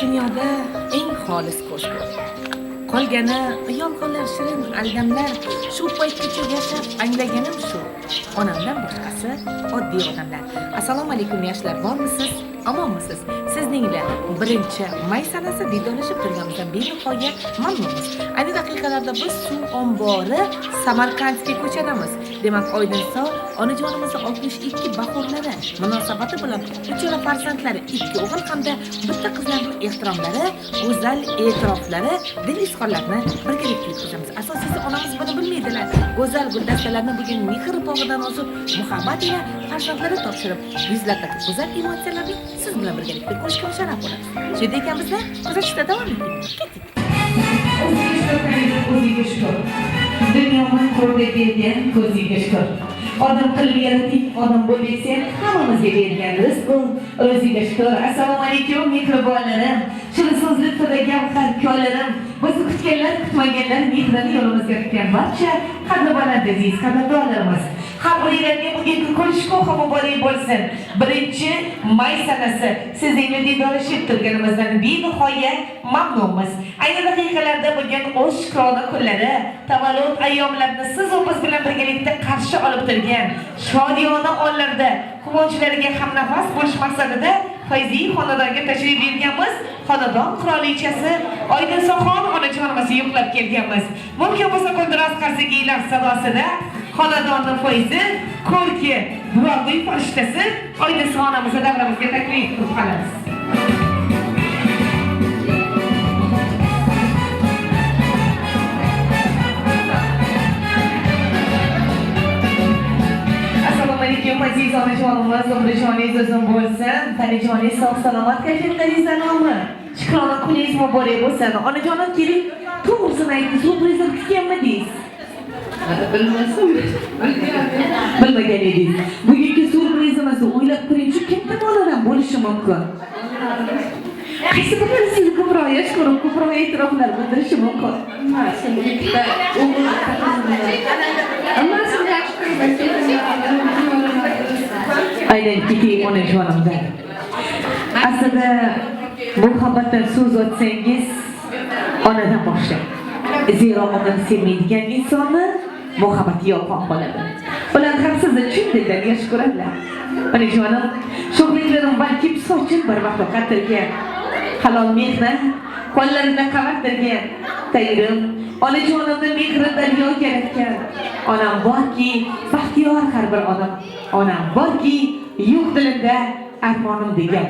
dunyoda eng xolis ko'shk. Qolgani yolg'onlar, shirin aldamlar. Shu paytgacha yashab anglaganim shu. Onamdan boshqasi oddiy odamlar. Assalomu alaykum yoshlar, bormisiz? Omonmisiz? Sizninglar 1-may sanasi diydorlashib turganimizdan benihoya mamnunmiz. Ayni daqiqalarda biz suv ombori Samarqandga ko'chadamiz. Demak, Oydinsoy onajonimizning 62 bahorlari munosabati bilan uchala farzandlari, 2 o'g'il hamda bitta qizlarning ehtiromlari, go'zal e'tiroflari, dil izhorlarini birgalikda yetkazamiz. Asosiysi onamiz buni bilmaydilar. Go'zal guldastalarni bugun mehr bog'idan o'zib, muhabbat ila farzandlari topshirib, yuzlardagi go'zal emotsiyalarni siz bilan birgalikda ko'rishga sharaf bo'ladi. Shunday ekanmizda, kuzatishda davom eting. Ketdik. O'ziga shukur. Dunyoni qurib bergan ko'ziga shukur. Odam qilib yaratib, odam bo'lsa, hammamizga bergan rizq o'ziga shukur. Assalomu alaykum mehribonlarim. Shirin so'zli tilagan hamkorlarim, bizni kutganlar, kutmaganlar, mehrani yo'limizga tutgan barcha qadrdonlar, aziz qadrdonlarimiz. Hammalarga bugungi ko'rishga muborak bo'lsin. 1-may sanasi sizinle diydorlashib turganimizdan benihoya mamnunmiz. Ayni daqiqalarda bugun oshkorona kunlari, tavallud ayyomlarini siz va biz bilan birgalikda qarshi olib turgan shodiyona onlarda quvonchlarga hamnafas bo'lish maqsadida Fayziy xonadonga tashrif buyurganmiz. Xonadon qirolichasi Oydinsoyxon onajonimizni yo'qlab kelganmiz. Mumkin bo'lsa qo'ldiroz qarsigilar sadosida xonadonni foizi, ko'rki, buvoqli farishtasi Oydinsoy onamizni davramizga taklif qilib qolamiz. Assalomu alaykum aziz onajonimiz, umrijoningiz uzun bo'lsin, tanijoningiz sog' salomat, kayfiyatlaringiz alomi. Shukrona kuningiz muborak bo'lsin. Onajonim, keling, to'g'risini ayting, surprizlar kutganmidingiz? Bilmasam, bilmagan edingiz. Bugungi surprizimizni o'ylab ko'ring-chi, kimda bolalar bo'lishi mumkin? Qaysi biri sizni ko'proq yosh ko'rib, ko'proq e'tiroflar bildirishi mumkin? Hammasi bitta o'g'il hammasi yaxshi ko'rib. Aynan keting onajonimdan. Aslida muhabbatdan so'z o'tsangiz, onadan boshlang. Zero onani sevmaydigan insonni muhabbati yo'qon qoladi. Ular ham sizni chin dildan yaxshi ko'radilar. Onajonim, sho'xliklarim balki sochib bir vaqt qatirgan halol mehnat, qo'llarimda qavattirgan tayrim, onajonimni mehri daryo yaratgan. Onam borki, baxtiyor har bir odam. Onam borki, yo'q dilimda armonim degan.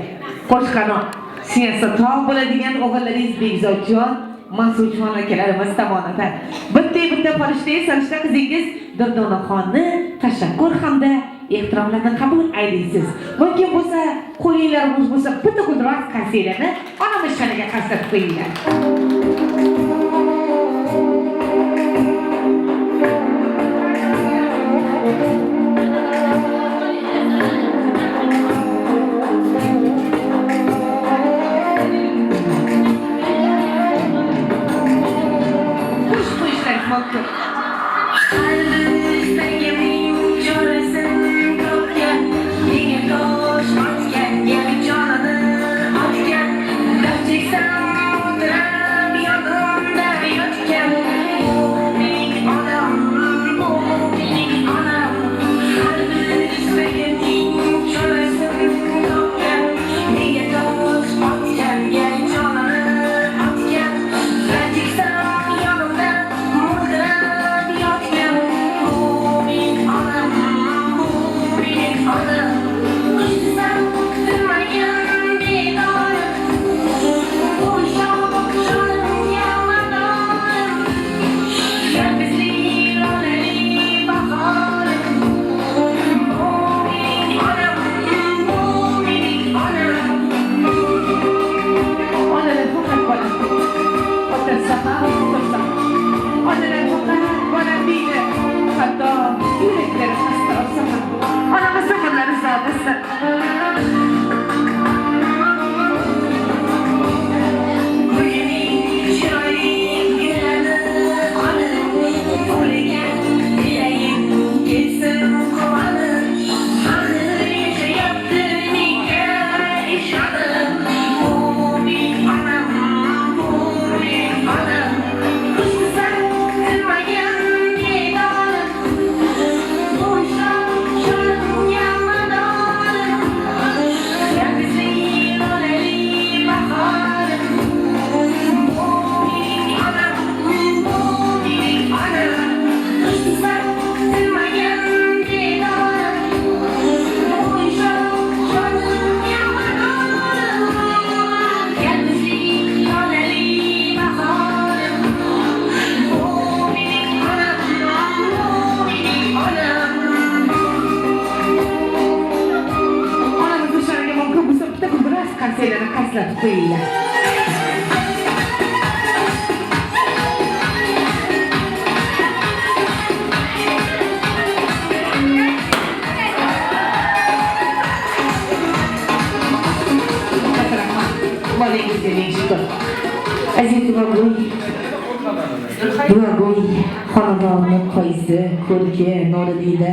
Qo'shqanot, siyosat tog' bo'ladigan o'g'illaringiz Begzodjon, Mansurjon akalarimiz tomonidan bitta farishta sarishta qizingiz Durdonaxonni tashakkur hamda ehtiromlarni qabul aylaysiz. Mumkin bo'lsa, qo'linglarimiz bo'lsa, bitta qudrat qarsiylarni onamiz shaniga qarsab qo'yinglar. eslatib qo'yinglar. Bolangizga ming shukr. Aziz Duago'y xonadonni qo'yzi, ko'rki, nurida,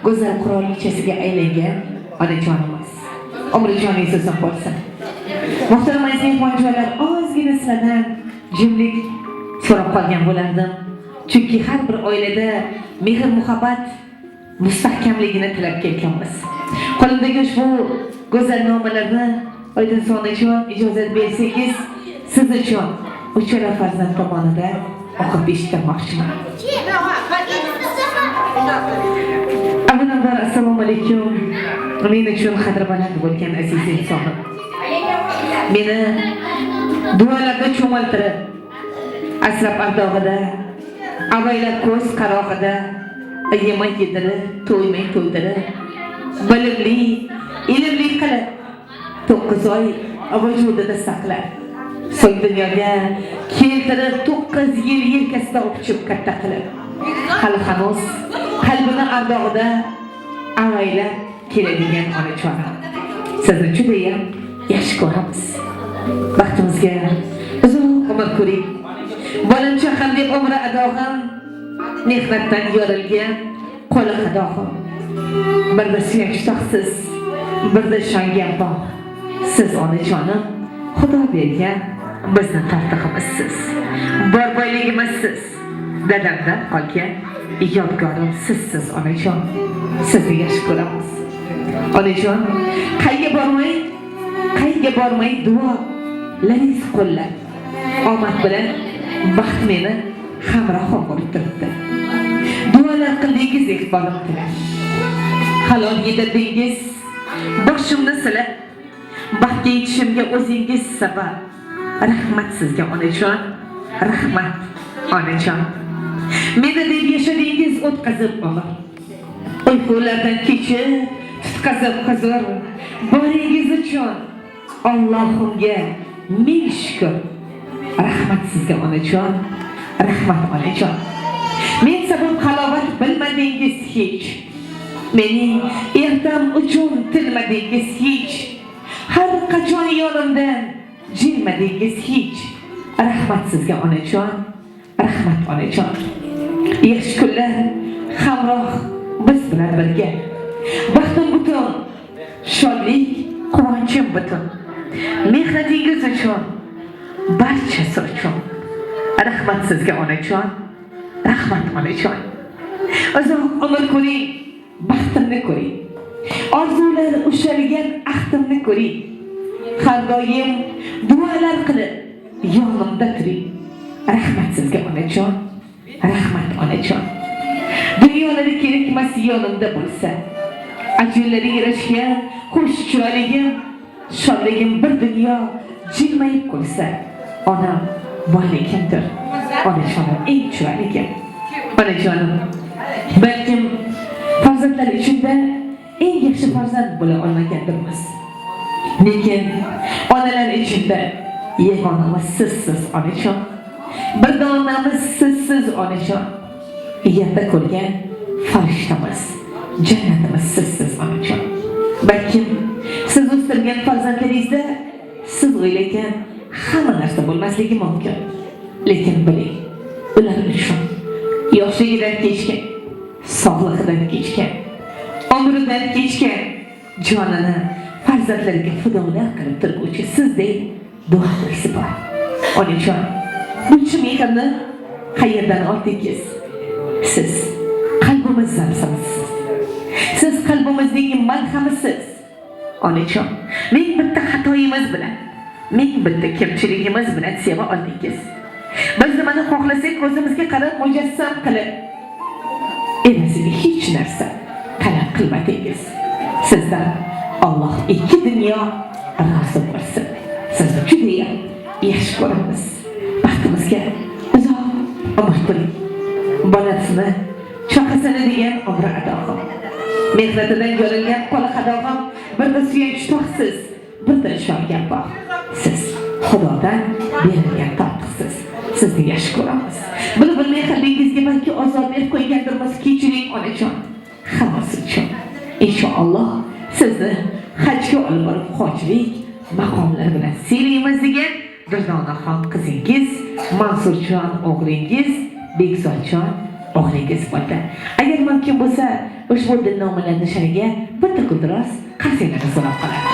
go'zal qurolchasiga aylangan onajonimiz. Umri joningiz uzun bo'lsin. Muhtaram aziz mehmonlar, ozgina sizlardan jimlik so'rab qolgan bo'lardim. Chunki har bir oilada mehr muhabbat mustahkamligini tilab kelganmiz. Qo'limdagi ushbu go'zal nomalarni Oydin Sonajon ijozat bersangiz, siz uchun uchala farzand tomonidan o'qib eshittirmoqchiman. Avvalambor assalomu alaykum. Men uchun qadr-baland bo'lgan aziz insonim. Meni duolarda cho'miltirib, asrab ardog'ida, avaylab ko'z qarog'ida, yemay yedirib, to'ymay to'ydirib, bilimli, ilmli qilib 9 oy vujudida saqlab, so'ng dunyoga keltirib 9 yil yelkasida o'pchib katta qilib, hali hanuz qalbini ardog'ida avaylab keladigan onajonim. Sizni judayam yaxshi ko'ramiz. Baxtimizga uzun umr ko'ring. Bolamcha ham deb umri adog'im, mehnatdan yorilgan qo'li xadog'im. Birda suyanch tog'siz, birda ishongan bog'. Siz onajonim, Xudo bergan bizni tortig'imizsiz. Bor boyligimizsiz. Dadamdan qolgan yodgorim sizsiz onajon. Sizni yaxshi ko'ramiz. Onajon, qayga bormay duo, laringiz qo'llab. Omad bilan baxt meni hamrohim bo'lib turibdi. Duolar qildingiz iqbolim tilar. Halol yedirdingiz, boshimni silab, baxtga yetishimga o'zingiz sabab. Rahmat sizga onajon, rahmat onajon. Meni deb yashadingiz o'tkazib umr. Uyqulardan kechib, tutqazib huzur. Boringiz uchun Allohimga ming shukr. Rahmat sizga onajon, rahmat onajon. Men sabab halovat bilmadingiz hech. Mening ertam uchun tilmadingiz hech. Har qachon yonimdan jilmadingiz hech. Rahmat sizga onajon, rahmat onajon. Yaxshi kunlar hamroh biz bilan birga. Baxtim butun, shodlik, quvonchim butun. Mehnatingiz uchun, barchasi uchun. Rahmat sizga onajon, rahmat onajon. Uzoq umr ko'ring, baxtimni ko'ring. Orzular ushalgan ahdimni ko'ring. Har doim duolar qilib yonimda turing. Rahmat sizga onajon, rahmat onajon. Dunyolarda kerakmas yonimda bo'lsa, ajinlari yarashgan xush chiroyligim, shodligim bir dunyo jilmayib qo'ysa, onam boyligimdir. Onajonim eng chiroyligim. Onajonim, balkim farzandlar ichida eng yaxshi farzand bo'la olmagandirmiz. Lekin onalar ichida yegonamiz sizsiz onajon. Bir donamiz sizsiz onajon. Yerda ko'rgan farishtamiz, jannatimiz sizsiz onajon. Balkim siz o'stirgan farzandlaringizda siz o'ylagan hamma narsa bo'lmasligi mumkin. Lekin biling, ular uchun yoshligidan kechgan, sog'lig'idan kechgan, umridan kechgan jonini farzandlariga fidolar qilib turguvchi sizdek duosi bor. Onajon, buncha mehrni qayerdan oldingiz? Siz qalbimiz zamsamisiz. Siz qalbimizning malhamisiz. Onajon, ming bitta xatoyimiz bilan, ming bitta kamchiligimiz bilan seva oldingiz. Biz nimani xohlasak o'zimizga qarab mujassam qilib, evaziga hech narsa talab qilmadingiz. Sizdan Alloh ikki dunyo rozi bo'lsin. Sizni judayam yaxshi ko'ramiz. Baxtimizga uzoq umr ko'ring. Bolasini, chaqasini degan umri adog'im. Mehnatidan yorilgan qo'li xadog'im, birda suyanch tog'siz, birda ishongan bog'. siz Xudodan berilgan tortiqsiz. Sizni yaxshi ko'ramiz. Bilib-bilmay qalbingizga balki azob berib qo'ygandirmiz, kechiring onajon. Hammasi uchun inshaalloh sizni hajga olib borib hojilik maqomlar bilan siylaymiz degan Durdonaxon qizingiz, Mansurjon o'g'lingiz, Bekzodjon o'g'lingiz bo'ldi. Agar mumkin bo'lsa, ushbu dinnomalar nishoniga bitta qildiroz qarsinglarni so'rab qoladi.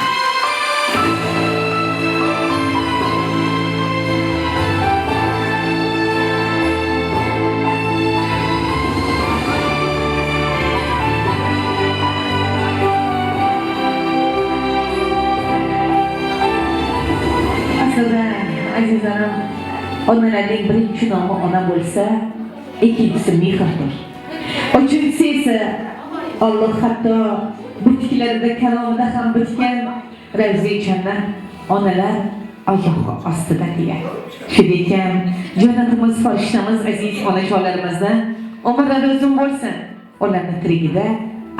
Azizlarim, onalarning birinchi nomi ona bo'lsa, ikkinchisi mehrdir. Uchinchisi esa Alloh hatto butiklarida kalomida ham bitgan ravzi jannat onalar oyog'i ostida degan. Shunday ekan, jannatimiz farishtamiz aziz onajonlarimizdan umrlari uzun bo'lsin. Ularni tirigida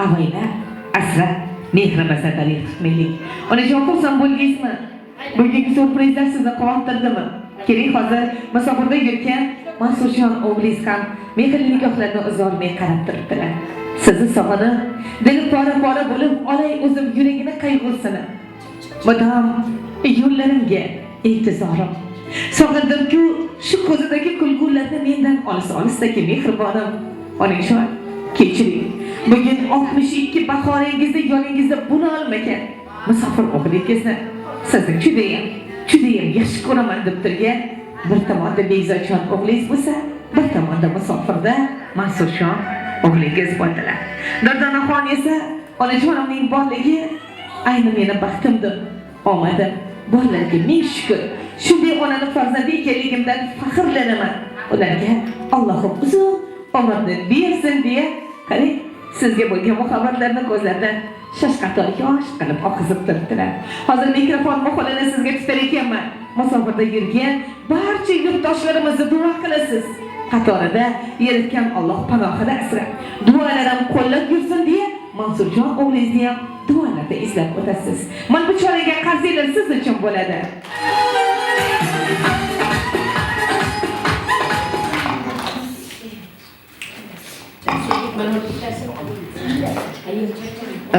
avaylab, asrab, mehribonlik tutmaylik. Onajon xursand bo'ldingizmi? Bugungi surprizlar sizni quvontirdimi? Keling, hozir musofirda yurgan Mansurjon o'g'lingiz ham mehrli nikohlarni uzolmay qarab turibdilar. Sizni sog'inib, dili pora-pora bo'lib olay o'zim yuragini qayg'usini. Madam yo'llarimga intizorim. Sog'indim-ku, shu ko'zidagi kulgularni mendan olis-olisdagi mehribonim. Onajon, kechiring. Bugun 62 bahoringizda yoningizda buni olmagan musofir o'g'lingizni sizni judayam yaxshi ko'raman deb turgan bir tomonda Bekzodjon o'g'lingiz bo'lsa, bir tomonda musofirda Mansurjon o'g'lingiz bo'ldilar. Durdonaxon esa onajonimning borligi ayni meni baxtimdir. Omadim, borlarga ming shukr. Shunday onani farzandi ekanligimdan faxrlanaman. Ularga Allohim uzun umrni bersin deya, qarang, sizga bo'lgan muhabbatlarni ko'zlaridan shashqator yosh qilib oqizib turibdilar. Hozir mikrofon muxolini sizga tutar ekanman. Musofirda yurgan barcha yurtdoshlarimizni duo qilasiz. Qatorida yaratgan Alloh panohida asrab, duolarim qo'llab yursin deya Mansurjon o'g'lingizni ham duolarda izlab o'tasiz. Mana bu choraga qarzinglar siz uchun bo'ladi.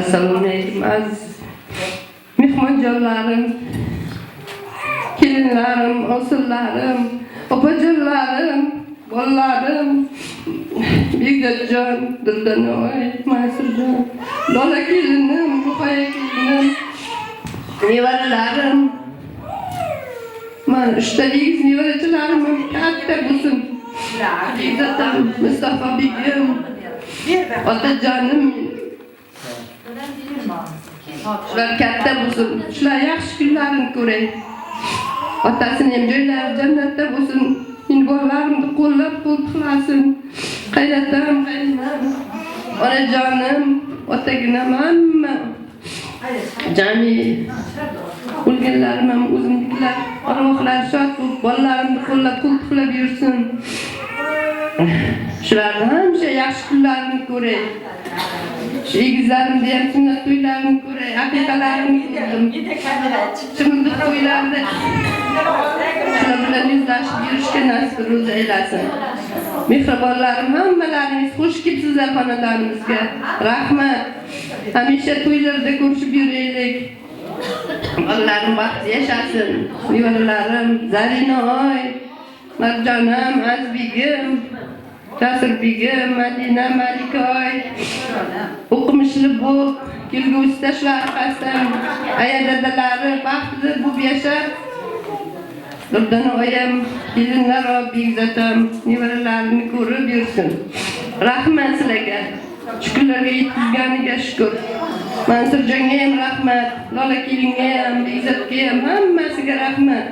Assalomu alaykum aziz mehmonjonlarim, kelinlarim, o'g'illarim, opajonlarim, bolalarim, Bekzodjon, Durdanoy, Mansurjon, Lola kelinim, Ruqoya kelinim, nevaralarim. Mana uchtaligingiz nevarachilarim katta bo'lsin. Bekzodjon, Mustafa begim, otajonim. Shular katta bo'lsin. Shular yaxshi kunlarini ko'ray. Otasini ham joylari jannatda bo'lsin. Meni bolalarimni qo'llab-quvvatlasin. Qaynatam, qaynonam, onajonim, otaginam hamma. Jami o'lganlarim ham o'zimnikilar, arvohlari shod bo'lib, bolalarimni qo'llab-quvvatlab yursin. Shularni hamma yaxshi kunlarini ko'ray. Egizlarimni ham sunnat to'ylarini ko'ray, aqiqalarini ko'rdim. Chimildiq to'ylarida shular bilan yuzlashib yurishga nasib ro'za aylasin. Mehribonlarim, hammalaringiz xush kelibsizlar xonadonimizga. Rahmat. Hamisha to'ylarda ko'rishib yuraylik. Bolalarim baxtli yashasin. Nevaralarim, Zarinoy, Marjonam, Azbegim, Jasurbegim, Madina, Malikoy, o'qimishli bo'lib, kelgusida shular orqasidan aya dadalari baxtli bo'lib yashab, Durdanoyam, kelinlar va Bekzodjon nevaralarini ko'rib yursin. Rahmat sizlarga. Shukrlarga yetkazganiga shukr. Mansurjonga ham rahmat, Lola kelinga ham, Bekzodga ham hammasiga rahmat.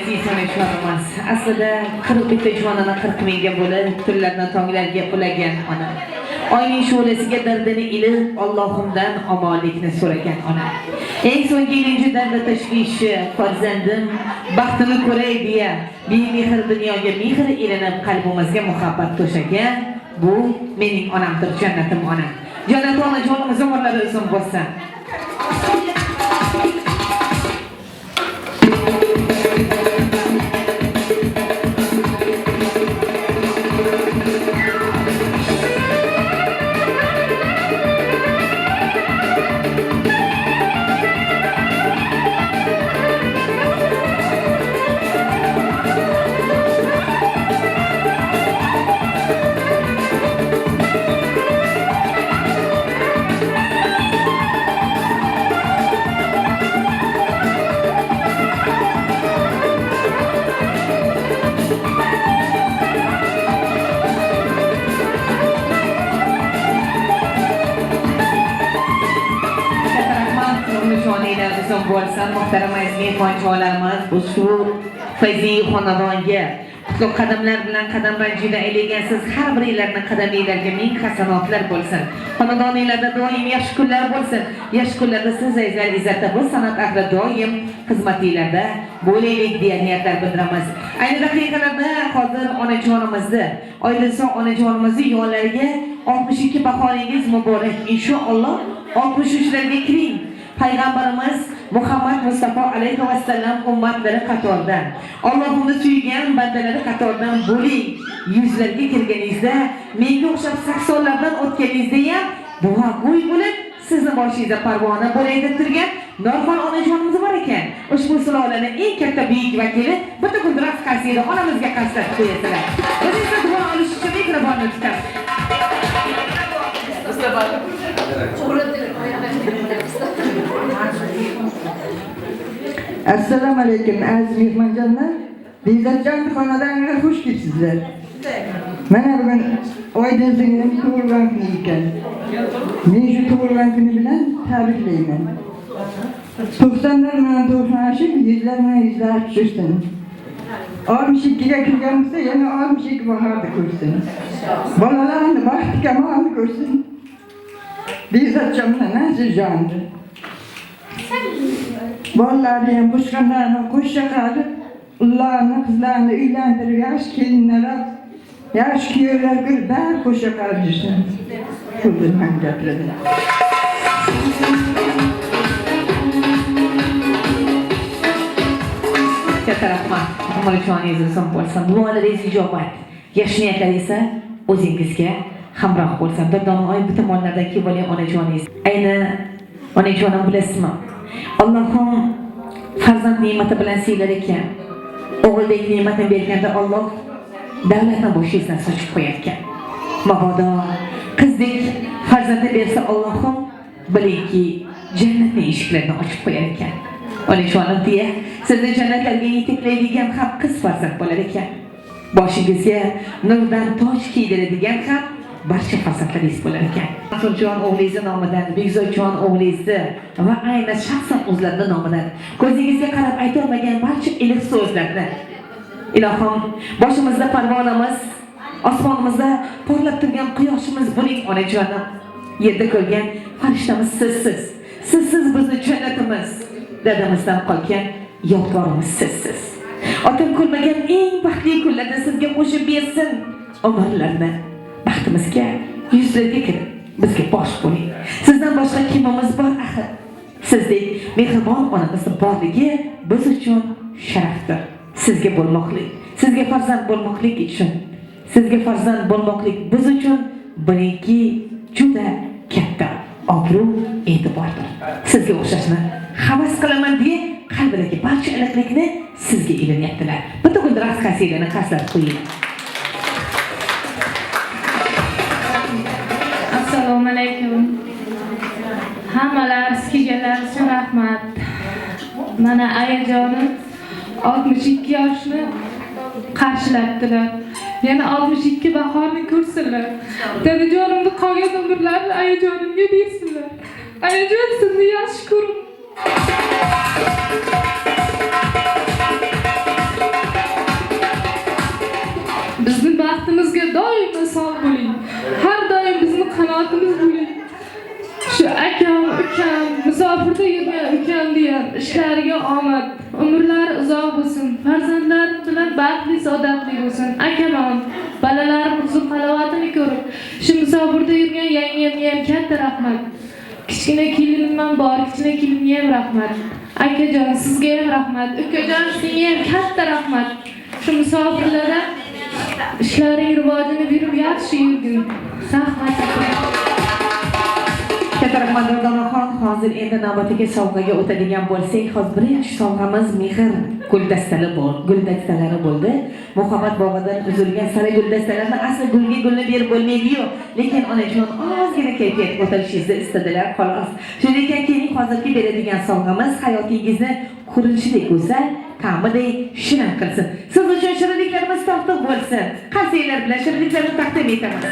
aziz onajonimiz. Aslida 41 ta juvonini 40 mingga bo'lib, tunlardan tonglarga qulagan ona. Oyning shu'lasiga dardini ilib, Allohimdan omonlikni so'ragan ona. Eng so'nggi ilinji darda tashvishi farzandim baxtini ko'ray deya, bemehr dunyoga mehr ilinib qalbimizga muhabbat to'shagan bu mening onamdir, jannatim ona. Jannat onajonimiz umrlari uzun bo'lsin. Bo'lsin, muhtaram aziz mehmonlarimiz, bu shu fayziy xonadonga qutlug' qadamlar bilan qadam banjida aylangansiz har biringlarning qadaminglarga ming hasanotlar bo'lsin. Xonadoninglarda doim yaxshi kunlar bo'lsin. Yaxshi kunlarda siz azizlar izzatda bu san'at ahli doim xizmatinglarda bo'laylik deya niyatlar bildiramiz. Ayni daqiqalarda hozir onajonimizni, oilasi onajonimizni yo'llariga 62 bahoringiz muborak. Inshaalloh 63larga kiring. Payg'ambarimiz Muhammad Mustafa alayhi vasallam ummatlari qatoridan, Allohning suygan bandalari qatoridan bo'ling. Yuzlarga kirganingizda, menga o'xshab 80lardan o'tganingizda ham duogo'y bo'lib, sizni boshingizda parvona bo'lay deb turgan Norxon onajonimiz bor ekan. Ushbu sulolaning eng katta buyuk vakili bitta guldirak qasida onamizga qaslab qo'yasizlar. Biz esa duo olish uchun mikrofonni tutamiz. Assalomu alaykum aziz mehmonjonlar. Bezatjon xonadoniga xush kelibsizlar. Mana bugun Oydin singlim tug'ilgan kuni ekan. Men shu tug'ilgan kuni bilan tabriklayman. 90lar bilan to'qnashib, yuzlar bilan yuzlar tushsin. 62ga kirganimizda yana 62 bahorda ko'rsin. Bolalarni baxti kamolini ko'rsin. Bezatjon bilan Nazirjondi. Bolalarni ham qo'shqanlarni qo'shcha qilib, ularni qizlarni uylantirib, yaxshi kelinlar, yaxshi kuyovlar qilib, bari qo'shcha qilib yursin. Shu bilan gapirdim. Katta rahmat. Umrjoningiz uzun bo'lsin. Duolaringiz ijobat. Yaxshi niyatlar esa o'zingizga hamroh bo'lsin. Bir dona oy bu tomonlardan kelib bo'lgan onajoningiz. Ayni onajonim bilasizmi? Allohim farzand ne'mati bilan siylar ekan. O'g'ildek ne'matni berganda Alloh davlatni boshingizdan sochib qo'yar ekan. Mabodo qizdek farzandni bersa Allohim bilingki jannatning eshiklarini ochib qo'yar ekan. Onajonim deya sizni jannatlarga yetaklaydigan ham qiz farzand bo'lar ekan. Boshingizga nurdan toj kiydiradigan ham barcha farzandlaringiz bo'lar ekan. Mansurjon o'g'lingiz nomidan, Bekzodjon o'g'lingiz va aynan shaxsan o'zlarining nomidan ko'zingizga qarab aytolmagan barcha iliq so'zlarni ilohim boshimizda parvonamiz, osmonimizda porlab turgan quyoshimiz bo'ling onajonim. Yerda ko'rgan farishtamiz sizsiz. Sizsiz bizni jannatimiz. Dadamizdan qolgan yodgorimiz sizsiz. Otam ko'rmagan eng baxtli kunlarda sizga qo'shib bersin umrlarni. Baxtimizga yuzlarga kirib bizga bosh bo'ling. Sizdan boshqa kimimiz bor axir? Sizdek mehribon onamizni borligi biz uchun sharafdir. Sizga bo'lmoqlik, sizga farzand bo'lmoqlik uchun, sizga farzand bo'lmoqlik biz uchun bilingki juda katta obro' e'tibordir. Sizga o'xshashni havas qilaman deya qalbidagi barcha iliqlikni sizga ilinyaptilar. Bitta guldirak qasidani qaslab qo'ying. Assalomu alaykum. Hammalar sizga rahmat. Mana ayajonim 62 yoshni qarshilabdilar. Yana 62 bahorni ko'rsinlar. Dadajonimni qolgan umrlarini ayajonimga bersinlar. Ayajon sizni yaxshi ko'ring. doim sog' bo'ling. Har doim bizni qanotimiz bo'ling. Shu akam, ukam, musofirda yurgan ukam degan ishlariga omad, umrlari uzoq bo'lsin. Farzandlarim bilan baxtli, saodatli bo'lsin. Akaman, balalarim huzur halovatini ko'rib, shu musofirda yurgan yangamga ham katta rahmat. Kichkina kelinimman bor, kichkina kelinga ham rahmat. Akajon, sizga ham rahmat. Ukajon, sizga ham katta rahmat. Shu musofirlarda ishlaring rivojini berib yaxshi yurgin. Rahmat. Katta rahmat Durdonxon. Hozir endi navbatdagi sovg'aga o'tadigan bo'lsak, hozir birinchi sovg'amiz mehr guldastalari bo'ldi. Muhabbat bog'idan uzilgan sara guldastalarni asli gulga gulni berib bo'lmaydi-yu, lekin onajon ozgina kayfiyat ko'tarishingizni istadilar, xolos. Shunday ekan, keling hozirgi beradigan sovg'amiz hayotingizni ko'rinishidek go'zal, ta'midek shirin qilsin. Siz uchun shirinliklarimiz taqdim bo'lsin. Qarsiylar bilan shirinliklarni taqdim etamiz.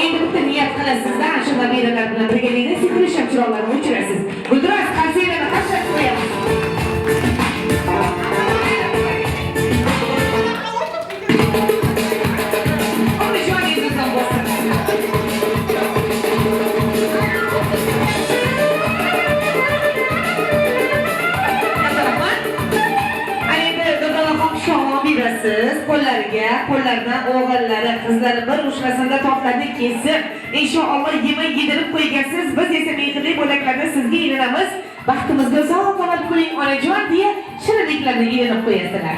Endi bitta niyat qilasizda, shu nabiralar bilan birgalikda sehrli chiroqlarni o'chirasiz. Guldiroz qarsiylarni tashlab qo'yamiz. Qo'llaridan o'g'illari, qizlari bir ushlasinda toqlarni kesib, inshaalloh yemak yedirib qo'ygansiz. Biz esa mehrli bo'laklarni sizga ilinamiz. Baxtimizga uzoq omad qiling onajon deya shirinliklarni ilinib qo'yasizlar.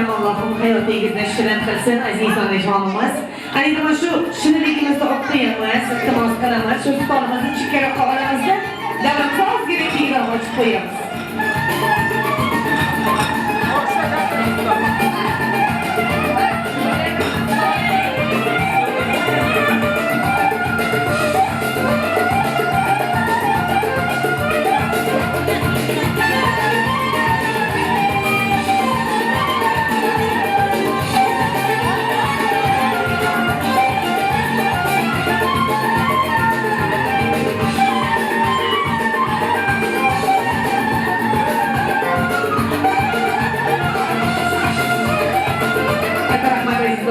Allohim hayotingizni shirin qilsin aziz onajonimiz. Aynan shu shirinligimizni olib qo'yamiz, iltimos qilamiz. Shu stolimizni chekkaroqqa olamizda, davrimizni ozgina kengroq ochib qo'yamiz.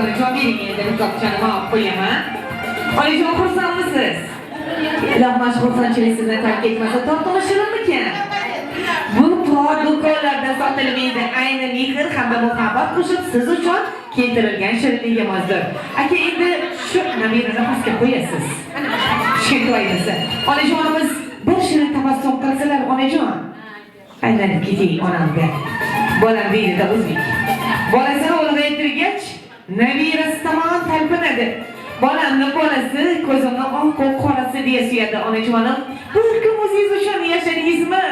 Onajon, bering endi buzoqchani olib qo'yaman. Onajon, xursandmisiz? iloh mashg'ulchilik sizni tark etmasa tortimi shirinmikan? Bu pok do'konlarda sotilmaydi. Ayni mehr hamda muhabbat qo'shib siz uchun keltirilgan shirinligimizdir. Aka, endi shu nabirani pastga qo'yasiz. Kichkintoyimizni. Onajonimiz bir shirin tabassum qilsalar, onajon. Aylanib keting onamga. Bolam deydi o'zbek. Bolasini ulg'aytirgach, nabirasi tomon talpinadi. Bolamni bolasi ko'zimni oq qorasi deya suyadi. Onajonim, bir kun o'zingiz uchun yashadingizmi?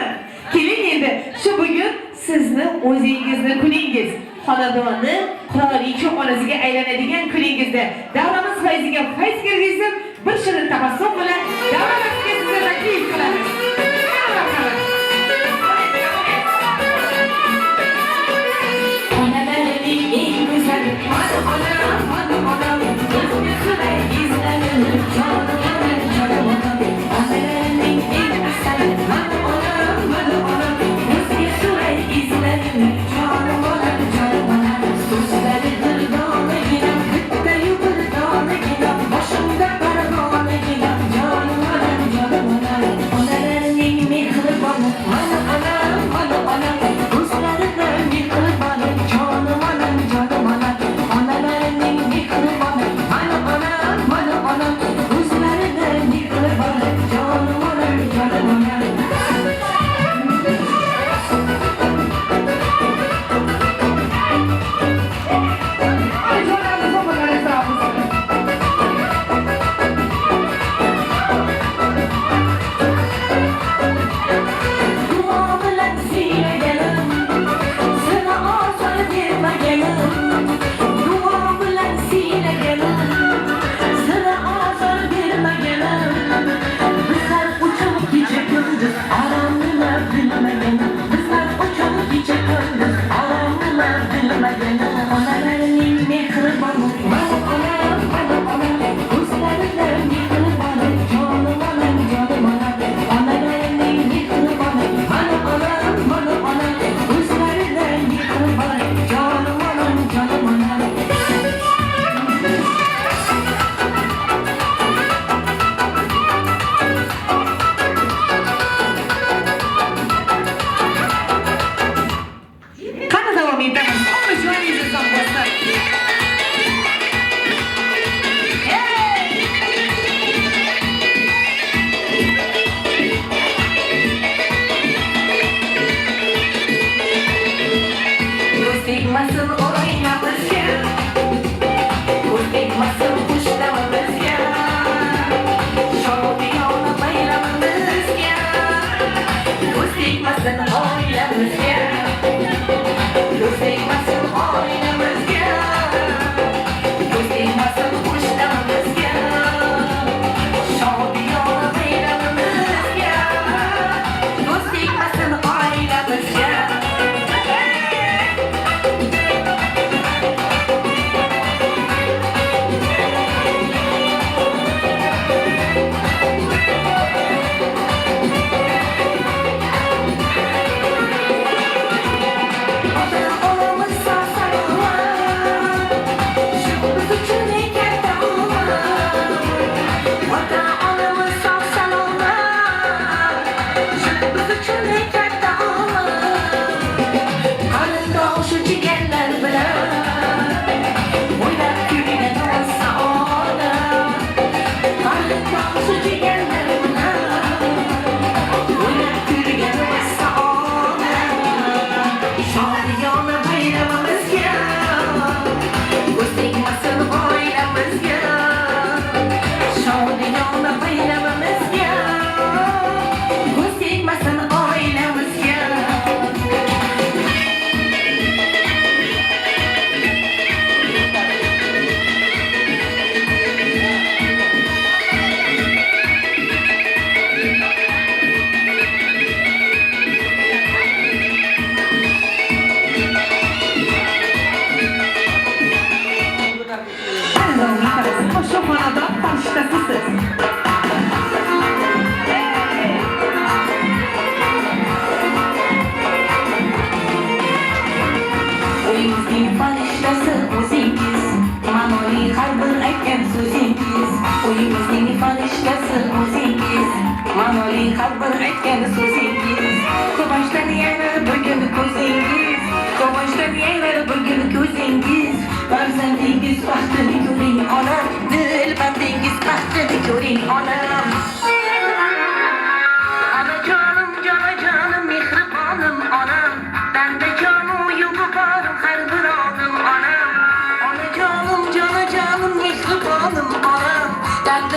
Keling endi, shu bugun sizni o'zingizni kuningiz. Xonadonni qirolicha onasiga aylanadigan kuningizda davramiz fayziga fayz kirgizib, bir shirin tabassum bilan davramizga sizni taklif qilamiz. Ona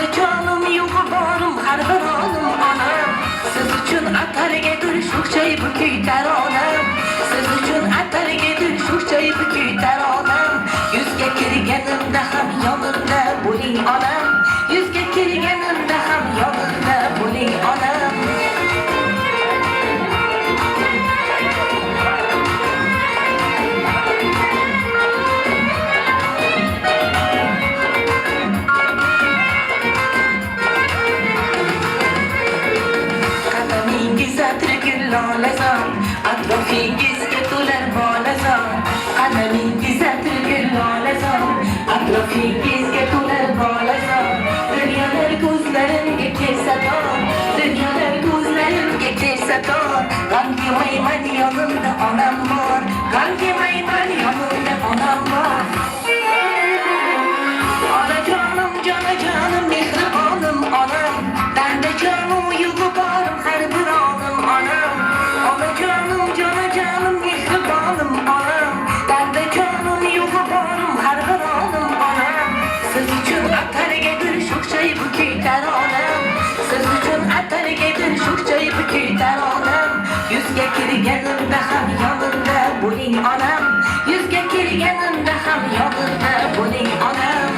Onajonim yug'uborim har bir onim onam. Siz uchun atalgadir sho'xchay bukuy taronam. Siz uchun atalgadir sho'xchay bukuy taronam. Yuzga kirganimda ham yonimda bo'ling onam. Yuzga kirganimda ham yonimda bo'ling onam. Lolazon, atrofingizga to'lar bolazon. Qadamingizga turgul lolazon, atrofingizga to'lar bolazon. Dunyolar ko'zlarimga kesaton, dunyolar ko'zlarimga kesaton. G'am yemayman yonimda onam bor, g'am yemayman yonimda onam bor. Onajonim, jonajonim, mehribonim onam. Dandajonim, yug'uborim har bir onim onam. Onajonim, jonajonim, mehribonim onam. Dandajonim, yug'uborim har bir onim onam. Siz uchun atalgadir sho'xchay bukuy taronam. Siz uchun atalgadir sho'xchay bukuy taronam. Yuzga kirganimda ham yonimda bo'ling onam. Yuzga kirganimda ham yonimda bo'ling onam.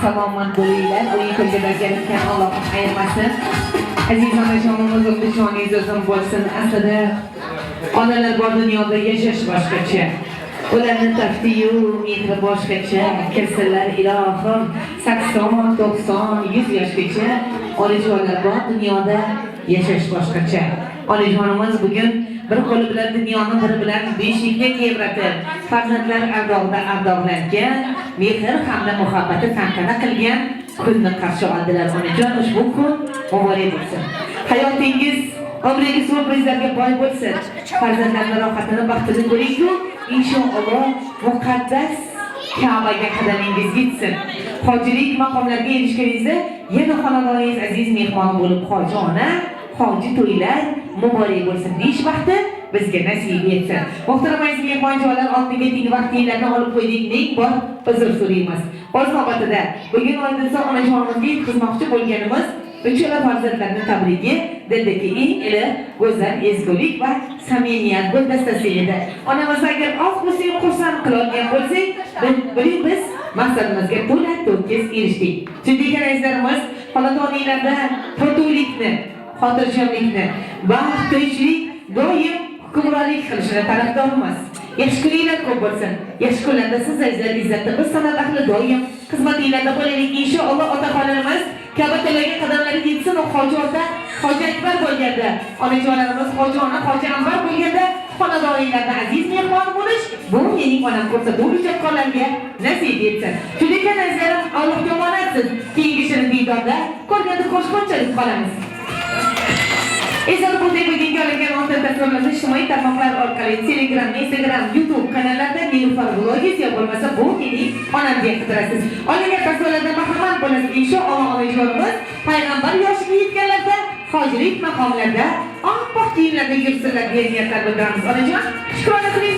Salomat bo'linglar, o'yin kulga bajarayotgan Alloh ayirmasin. Aziz onajonimiz o'qishoningiz uzun bo'lsin. Aslida onalar bor dunyoda yashash boshqacha. Ularni taftiyu mehri boshqacha. Kirsinlar ilohim 80, 90, 100 yoshgacha. Onajonlar bor dunyoda yashash boshqacha. Onajonimiz bugun bir qo'li bilan dunyoni, biri bilan beshikka tebratib, farzandlar ardog'langan, mehr hamda muhabbati tantana qilgan kunni qarshi oldilar. Onajon, ushbu kun muborak bo'lsin. Hayotingiz, umringiz surprizlarga boy bo'lsin. Farzandlarning rohatini, baxtini ko'ring-ku, inshaalloh muqaddas Ka'baga qadamingiz yetsin. Hojilik maqomlariga erishganingizda yana xonadoningiz aziz mehmon bo'lib, hoji ona, hoji to'ylar muborak bo'lsin deyish vaqti bizga nasib etsin. Muhtaram aziz mehmonjolar, oldiga teng vaqtinglarni olib qo'ydik, ming bor uzr so'raymiz. O'z navbatida bugun oldinsa onajonimizga yetkazmoqchi bo'lganimiz uchala farzandlarni tabrigi dildagi eng iliq, go'zal ezgulik va samimiyat guldastasi edi. Onamiz agar oz bo'lsa xursand qiladigan bo'lsak, biz maqsadimizga to'la to'kis erishdik. Chunki azizlarimiz, xonadoninglarda totuvlikni, xotirjamlikni, baxt, tinchlik doim hukmronlik qilishini tarafdorimiz. Yaxshi kuninglar ko'p bo'lsin. Yaxshi kunlarda siz azizlar izzatda, biz san'at ahli doim xizmatinglarda bo'laylik. Inshaalloh otaxonlarimiz Ka'batalarga qadamlari yetsin. Hoji ota, hoji akbar bo'lganda, onajonlarimiz hoji ona, hoji anvar bo'lganda xonadoninglarda aziz mehmon bo'lish, bu mening onam ko'rsatuv ijodkorlarga nasib etsin. Shunday ekan azizlarim, Allohga omonatsiz. Keyingi shirin diydorda ko'rganda ko'rishgunchalik qolamiz. Eslatib o'tay, bugungi olingan oltin tasvirlarni ijtimoiy tarmoqlar orqali Telegram, Instagram, YouTube kanallarda Nilufar Vlogs ya bo'lmasa bu mening onam deb qidirasiz. Olingan tasvirlardan bahramand bo'lasiz. Inshaalloh onajonimiz payg'ambar yoshiga yetganlarda hojilik maqomlarda oppoq kiyimlarda yursinlar deya niyatlar bildiramiz. Onajon, shukrona qiling.